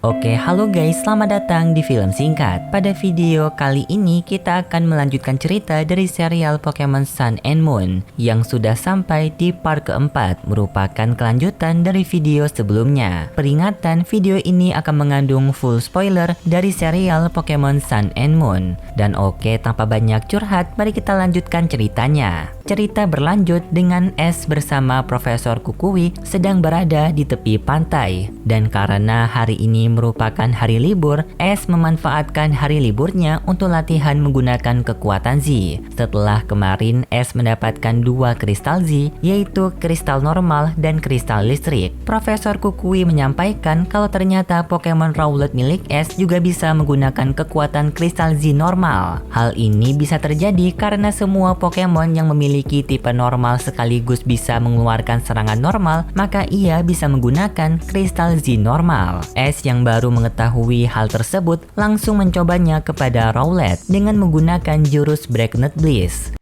Oke, halo guys, selamat datang di film singkat. Pada video kali ini kita akan melanjutkan cerita dari serial Pokemon Sun and Moon yang sudah sampai di part keempat, merupakan kelanjutan dari video sebelumnya. Peringatan, video ini akan mengandung full spoiler dari serial Pokemon Sun and Moon. Dan oke, tanpa banyak curhat, mari kita lanjutkan ceritanya. Cerita berlanjut dengan Ash bersama Profesor Kukui sedang berada di tepi pantai. Dan karena hari ini merupakan hari libur, Ash memanfaatkan hari liburnya untuk latihan menggunakan kekuatan Z. Setelah kemarin Ash mendapatkan 2 kristal Z, yaitu kristal normal dan kristal listrik. Profesor Kukui menyampaikan kalau ternyata Pokemon Rowlet milik Ash juga bisa menggunakan kekuatan kristal Z normal. Hal ini bisa terjadi karena semua Pokemon yang memiliki tipe normal sekaligus bisa mengeluarkan serangan normal, maka ia bisa menggunakan kristal Z normal. Ash yang baru mengetahui hal tersebut langsung mencobanya kepada Rowlet dengan menggunakan jurus Breakneck Bliss.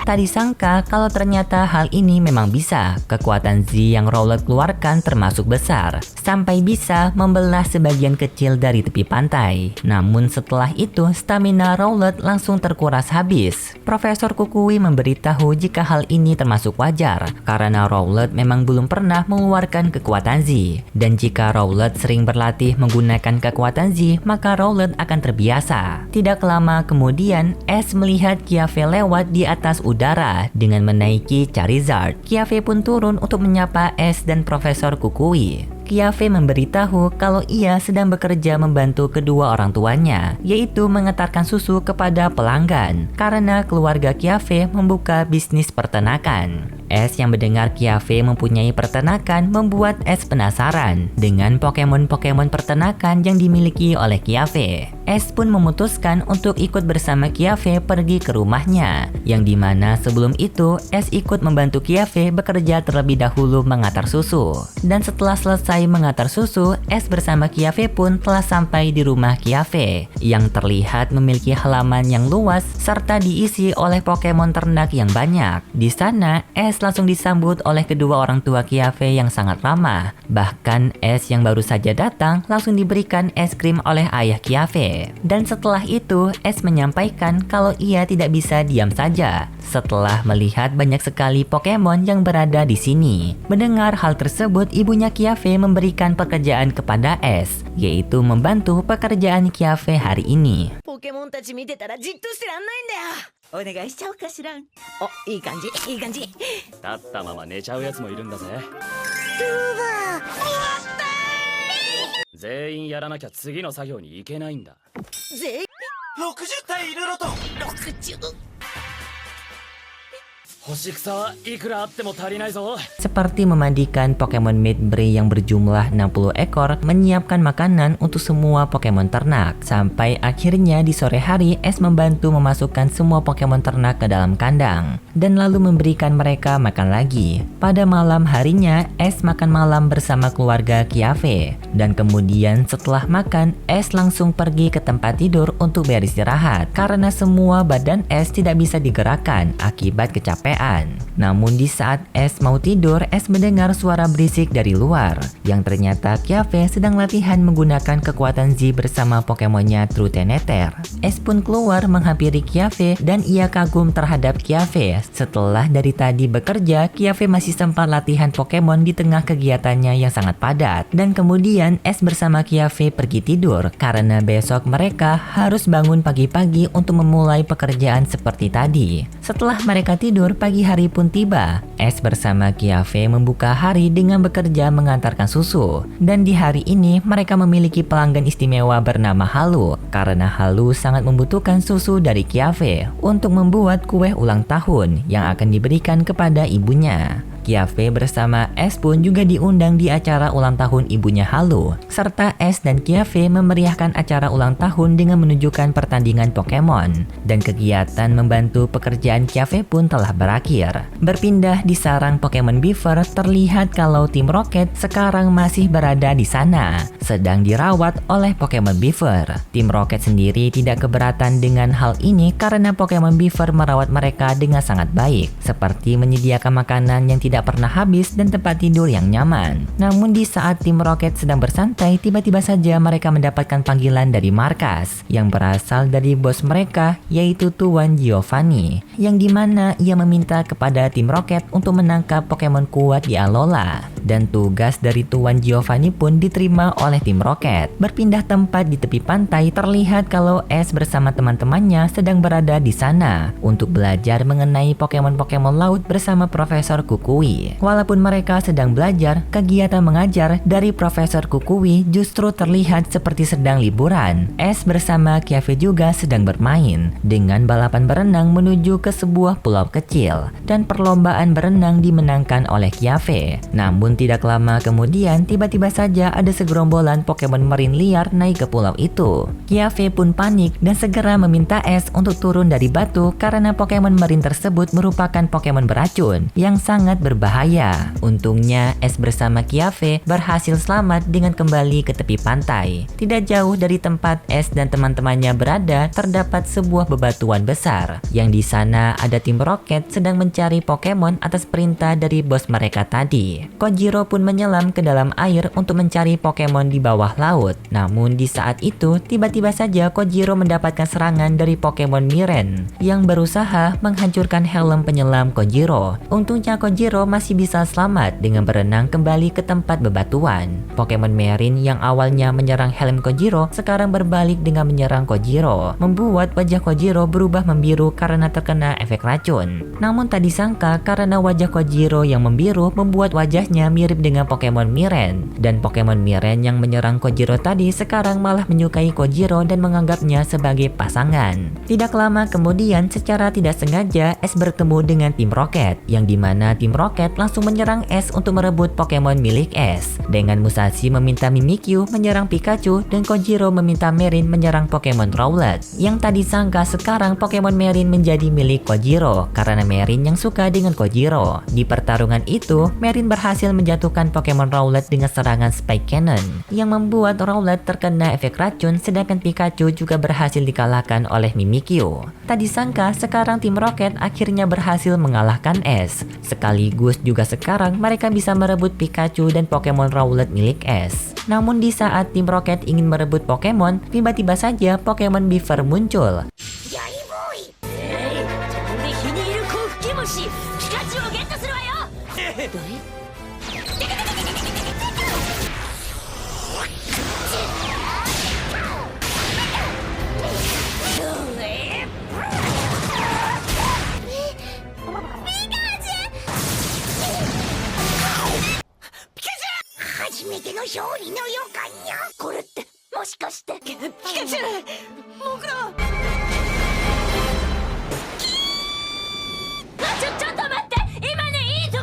Tak disangka kalau ternyata hal ini memang bisa. Kekuatan Z yang Rowlet keluarkan termasuk besar, sampai bisa membelah sebagian kecil dari tepi pantai. Namun setelah itu, stamina Rowlet langsung terkuras habis. Profesor Kukui memberitahu jika hal ini termasuk wajar, karena Rowlet memang belum pernah mengeluarkan kekuatan Z. Dan jika Rowlet sering berlatih menggunakan kekuatan Z, maka Rowlet akan terbiasa. Tidak lama kemudian, Ash melihat Kiawe lewat di atas udara dengan menaiki Charizard. Kiawe pun turun untuk menyapa Ash dan Profesor Kukui. Kiawe memberitahu kalau ia sedang bekerja membantu kedua orang tuanya, yaitu mengantarkan susu kepada pelanggan, karena keluarga Kiawe membuka bisnis peternakan. Ash yang mendengar Kiawe mempunyai peternakan membuat Ash penasaran dengan Pokemon-Pokemon peternakan yang dimiliki oleh Kiawe. Ash pun memutuskan untuk ikut bersama Kiawe pergi ke rumahnya, yang dimana sebelum itu Ash ikut membantu Kiawe bekerja terlebih dahulu mengantar susu. Dan setelah selesai mengantar susu, Ash bersama Kiawe pun telah sampai di rumah Kiawe yang terlihat memiliki halaman yang luas serta diisi oleh Pokemon ternak yang banyak. Di sana, Ash langsung disambut oleh kedua orang tua Kiawe yang sangat ramah. Bahkan Ash yang baru saja datang langsung diberikan es krim oleh ayah Kiawe. Dan setelah itu, Ash menyampaikan kalau ia tidak bisa diam saja setelah melihat banyak sekali Pokemon yang berada di sini. Mendengar hal tersebut, ibunya Kiawe memberikan pekerjaan kepada Ash, yaitu membantu pekerjaan Kiawe hari ini. Pokemon tachi mite tara jitto shite rannain da yo. Onegai shichou kashira. Oh, ii kanji, ii kanji. 立ったまま寝ちゃうやつもいるんだぜ。全員やらなきゃ次の作業に行けないんだ。全員60体いるのと60。星草はいくらあっても足りないぞ。 Seperti memandikan Pokemon Midori yang berjumlah 60 ekor, menyiapkan makanan untuk semua Pokemon ternak. Sampai akhirnya di sore hari, Ash membantu memasukkan semua Pokemon ternak ke dalam kandang, dan lalu memberikan mereka makan lagi. Pada malam harinya, Ash makan malam bersama keluarga Kiawe. Dan kemudian setelah makan, Ash langsung pergi ke tempat tidur untuk beristirahat, karena semua badan Ash tidak bisa digerakkan akibat kecapean. Namun di saat Ash mau tidur, Ash mendengar suara berisik dari luar, yang ternyata Kiawe sedang latihan menggunakan kekuatan Z bersama Pokemonnya Trueteneter. Ash pun keluar menghampiri Kiawe dan ia kagum terhadap Kiawe. Setelah dari tadi bekerja, Kiawe masih sempat latihan Pokemon di tengah kegiatannya yang sangat padat. Dan kemudian Ash bersama Kiawe pergi tidur karena besok mereka harus bangun pagi-pagi untuk memulai pekerjaan seperti tadi. Setelah mereka tidur, pagi hari pun tiba. Ash bersama Kiawe membuka hari dengan bekerja mengantarkan susu. Dan di hari ini mereka memiliki pelanggan istimewa bernama Halu, karena Halu sangat membutuhkan susu dari Kiawe untuk membuat kue ulang tahun yang akan diberikan kepada ibunya. Kiafe bersama Ash pun juga diundang di acara ulang tahun ibunya Halu, serta Ash dan Kiafe memeriahkan acara ulang tahun dengan menunjukkan pertandingan Pokemon, dan kegiatan membantu pekerjaan Kiafe pun telah berakhir. Berpindah di sarang Pokemon Beaver, terlihat kalau Tim Rocket sekarang masih berada di sana, sedang dirawat oleh Pokemon Beaver. Tim Rocket sendiri tidak keberatan dengan hal ini karena Pokemon Beaver merawat mereka dengan sangat baik, seperti menyediakan makanan yang tidak pernah habis dan tempat tidur yang nyaman. Namun di saat Tim Rocket sedang bersantai, tiba-tiba saja mereka mendapatkan panggilan dari markas yang berasal dari bos mereka, yaitu Tuan Giovanni, yang dimana ia meminta kepada Tim Rocket untuk menangkap Pokemon kuat di Alola. Dan tugas dari Tuan Giovanni pun diterima oleh Tim Rocket. Berpindah tempat di tepi pantai, terlihat kalau Ash bersama teman-temannya sedang berada di sana untuk belajar mengenai Pokemon-Pokemon laut bersama Profesor Kukui. Walaupun mereka sedang belajar, kegiatan mengajar dari Profesor Kukui justru terlihat seperti sedang liburan. Ash bersama Kiafe juga sedang bermain dengan balapan berenang menuju ke sebuah pulau kecil, dan perlombaan berenang dimenangkan oleh Kiafe. Namun tidak lama kemudian, tiba-tiba saja ada segerombolan Pokemon marine liar naik ke pulau itu. Kiafe pun panik dan segera meminta Ash untuk turun dari batu karena Pokemon marine tersebut merupakan Pokemon beracun yang sangat berbahaya. Untungnya Ash bersama Kiafe berhasil selamat dengan kembali ke tepi pantai. Tidak jauh dari tempat Ash dan teman-temannya berada, terdapat sebuah bebatuan besar yang di sana ada Tim Rocket sedang mencari Pokemon atas perintah dari bos mereka tadi. Kojiro pun menyelam ke dalam air untuk mencari Pokemon di bawah laut. Namun di saat itu, tiba-tiba saja Kojiro mendapatkan serangan dari Pokemon Miren yang berusaha menghancurkan helm penyelam Kojiro. Untungnya Kojiro masih bisa selamat dengan berenang kembali ke tempat bebatuan. Pokemon Miren yang awalnya menyerang helm Kojiro sekarang berbalik dengan menyerang Kojiro, membuat wajah Kojiro berubah membiru karena terkena efek racun. Namun tak disangka karena wajah Kojiro yang membiru membuat wajahnya mirip dengan Pokemon Miren, dan Pokemon Miren yang menyerang Kojiro tadi sekarang malah menyukai Kojiro dan menganggapnya sebagai pasangan. Tidak lama kemudian, secara tidak sengaja Ash bertemu dengan Tim Rocket, yang dimana Tim Rocket langsung menyerang Ash untuk merebut Pokemon milik Ash, dengan Musashi meminta Mimikyu menyerang Pikachu dan Kojiro meminta Marin menyerang Pokemon Rowlet. Yang tadi sangka sekarang Pokemon Marin menjadi milik Kojiro karena Marin yang suka dengan Kojiro. Di pertarungan itu, Marin berhasil menjatuhkan Pokemon Rowlet dengan serangan Spike Cannon yang membuat Rowlet terkena efek racun, sedangkan Pikachu juga berhasil dikalahkan oleh Mimikyu. Tak disangka sekarang Tim Rocket akhirnya berhasil mengalahkan Ash. Sekaligus juga sekarang mereka bisa merebut Pikachu dan Pokemon Rowlet milik Ash. Namun di saat Tim Rocket ingin merebut Pokemon, tiba-tiba saja Pokemon Beaver muncul. で日にいる子吹き虫ピカチュウをゲットするわよ。どれ初めての勝利の予感や。これってもしかしてピカチュウ僕らちょっと待って今ねいいと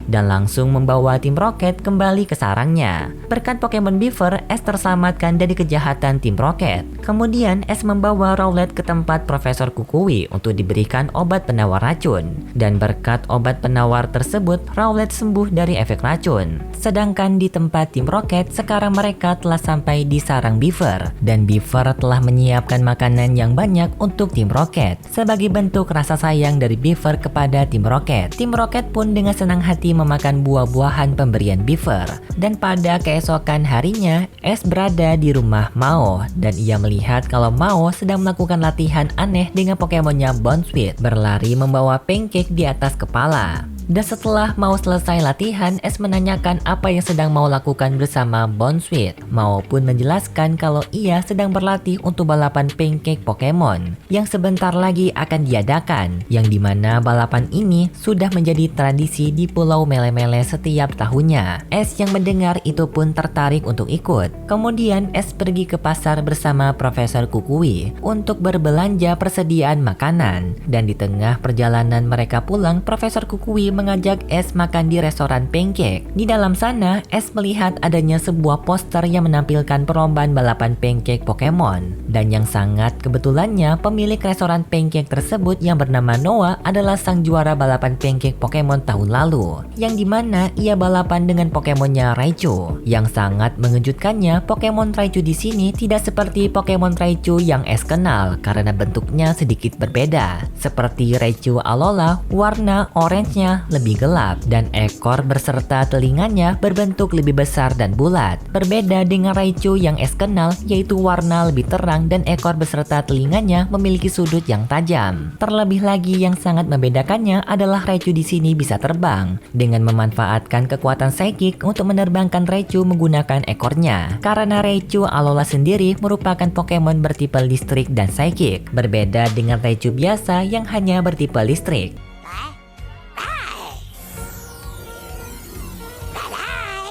dan langsung membawa Tim Rocket kembali ke sarangnya. Berkat Pokemon Beaver, Ash terselamatkan dari kejahatan Tim Rocket. Kemudian Ash membawa Rowlet ke tempat Profesor Kukui untuk diberikan obat penawar racun. Dan berkat obat penawar tersebut, Rowlet sembuh dari efek racun. Sedangkan di tempat Tim Rocket, sekarang mereka telah sampai di sarang Beaver. Dan Beaver telah menyiapkan makanan yang banyak untuk Tim Rocket sebagai bentuk rasa sayang dari Beaver kepada Tim Rocket. Tim Rocket pun dengan senang hati memakan buah-buahan pemberian Beaver. Dan pada keesokan harinya, Ash berada di rumah Mao dan ia melihat kalau Mao sedang melakukan latihan aneh dengan Pokemonnya Bounsweet berlari membawa pancake di atas kepala. Dan setelah mau selesai latihan, Ash menanyakan apa yang sedang mau lakukan bersama Bounsweet, maupun menjelaskan kalau ia sedang berlatih untuk balapan pancake Pokemon yang sebentar lagi akan diadakan, yang dimana balapan ini sudah menjadi tradisi di Pulau Mele-Mele setiap tahunnya. Ash yang mendengar itu pun tertarik untuk ikut. Kemudian Ash pergi ke pasar bersama Profesor Kukui untuk berbelanja persediaan makanan, dan di tengah perjalanan mereka pulang, Profesor Kukui mengajak Ash makan di restoran pancake. Di dalam sana, Ash melihat adanya sebuah poster yang menampilkan perlombaan balapan pancake Pokemon, dan yang sangat kebetulannya pemilik restoran pancake tersebut yang bernama Noah adalah sang juara balapan pancake Pokemon tahun lalu, yang dimana ia balapan dengan Pokemonnya Raichu. Yang sangat mengejutkannya, Pokemon Raichu di sini tidak seperti Pokemon Raichu yang Ash kenal karena bentuknya sedikit berbeda. Seperti Raichu Alola, warna orange-nya lebih gelap dan ekor beserta telinganya berbentuk lebih besar dan bulat. Berbeda dengan Raichu yang Ash kenal, yaitu warna lebih terang dan ekor beserta telinganya memiliki sudut yang tajam. Terlebih lagi yang sangat membedakannya adalah Raichu di sini bisa terbang dengan memanfaatkan kekuatan psychic untuk menerbangkan Raichu menggunakan ekornya. Karena Raichu Alola sendiri merupakan Pokemon bertipe listrik dan psychic, berbeda dengan Raichu biasa yang hanya bertipe listrik.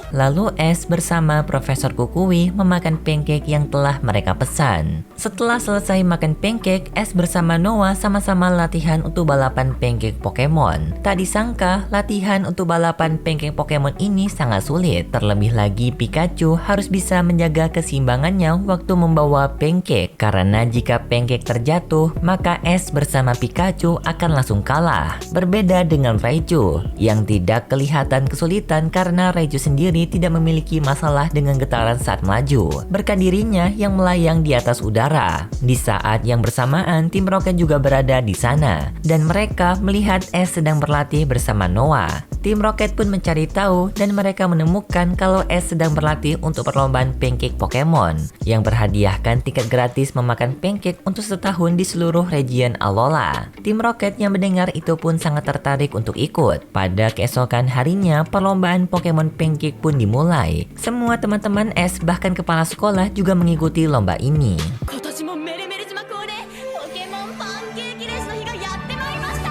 Lalu Ash bersama Profesor Kukui memakan pancake yang telah mereka pesan. Setelah selesai makan pancake, Ash bersama Noah sama-sama latihan untuk balapan pancake Pokemon. Tak disangka, latihan untuk balapan pancake Pokemon ini sangat sulit. Terlebih lagi Pikachu harus bisa menjaga keseimbangannya waktu membawa pancake. Karena jika pancake terjatuh, maka Ash bersama Pikachu akan langsung kalah. Berbeda dengan Raichu, yang tidak kelihatan kesulitan karena Raichu sendiri tidak memiliki masalah dengan getaran saat melaju, berkat dirinya yang melayang di atas udara. Di saat yang bersamaan, tim Rocket juga berada di sana, dan mereka melihat Ash sedang berlatih bersama Noah. Tim Rocket pun mencari tahu, dan mereka menemukan kalau Ash sedang berlatih untuk perlombaan pancake Pokemon, yang berhadiahkan tiket gratis memakan pancake untuk setahun di seluruh region Alola. Tim Rocket yang mendengar itu pun sangat tertarik untuk ikut. Pada keesokan harinya, perlombaan Pokemon pancake pun dimulai. Semua teman-teman Ash bahkan kepala sekolah juga mengikuti lomba ini. 今年もメレメレ島港でポケモンパンケーキレースの日がやってまいりました。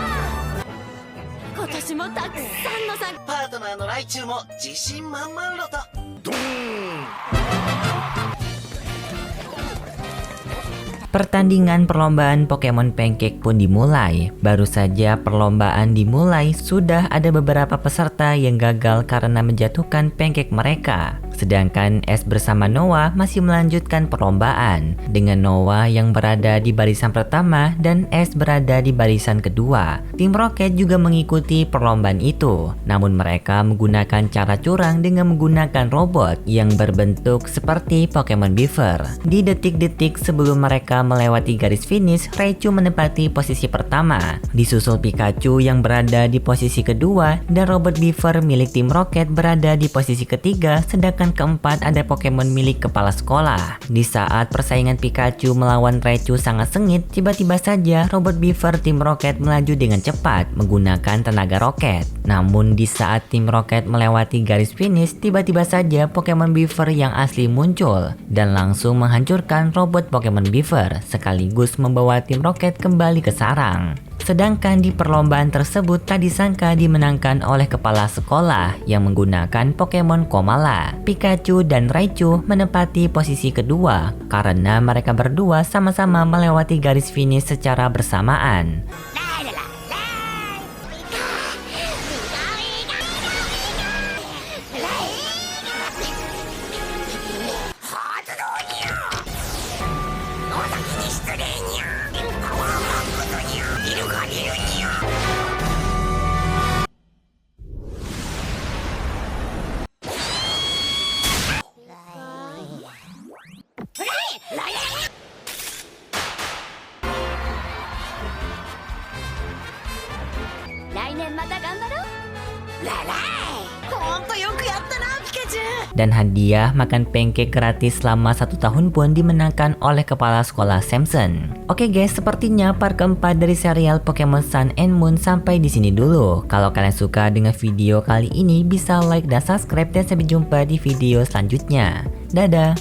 今年もたくさんの参加 パートナーのライチュウも自信満々ろと。 Pertandingan perlombaan Pokemon Pancake pun dimulai. Baru saja perlombaan dimulai, sudah ada beberapa peserta yang gagal karena menjatuhkan pancake mereka. Sedangkan Ash bersama Noah masih melanjutkan perlombaan, dengan Noah yang berada di barisan pertama dan Ash berada di barisan kedua. Tim Rocket juga mengikuti perlombaan itu, namun mereka menggunakan cara curang dengan menggunakan robot yang berbentuk seperti Pokemon Beaver. Di detik-detik sebelum mereka melewati garis finish, Raichu menempati posisi pertama, disusul Pikachu yang berada di posisi kedua, dan robot Beaver milik tim Rocket berada di posisi ketiga, sedangkan keempat ada Pokemon milik kepala sekolah. Di saat persaingan Pikachu melawan Raichu sangat sengit, tiba-tiba saja robot Beaver tim Rocket melaju dengan cepat menggunakan tenaga roket. Namun di saat tim Rocket melewati garis finish, tiba-tiba saja Pokemon Beaver yang asli muncul dan langsung menghancurkan robot Pokemon Beaver, sekaligus membawa tim Rocket kembali ke sarang. Sedangkan di perlombaan tersebut tak disangka dimenangkan oleh kepala sekolah yang menggunakan Pokemon Komala. Pikachu dan Raichu menempati posisi kedua karena mereka berdua sama-sama melewati garis finish secara bersamaan. Dan hadiah makan pancake gratis selama 1 tahun pun dimenangkan oleh kepala sekolah Samson. Oke guys, sepertinya part keempat dari serial Pokemon Sun and Moon sampai di sini dulu. Kalau kalian suka dengan video kali ini, bisa like dan subscribe, dan sampai jumpa di video selanjutnya. Dadah!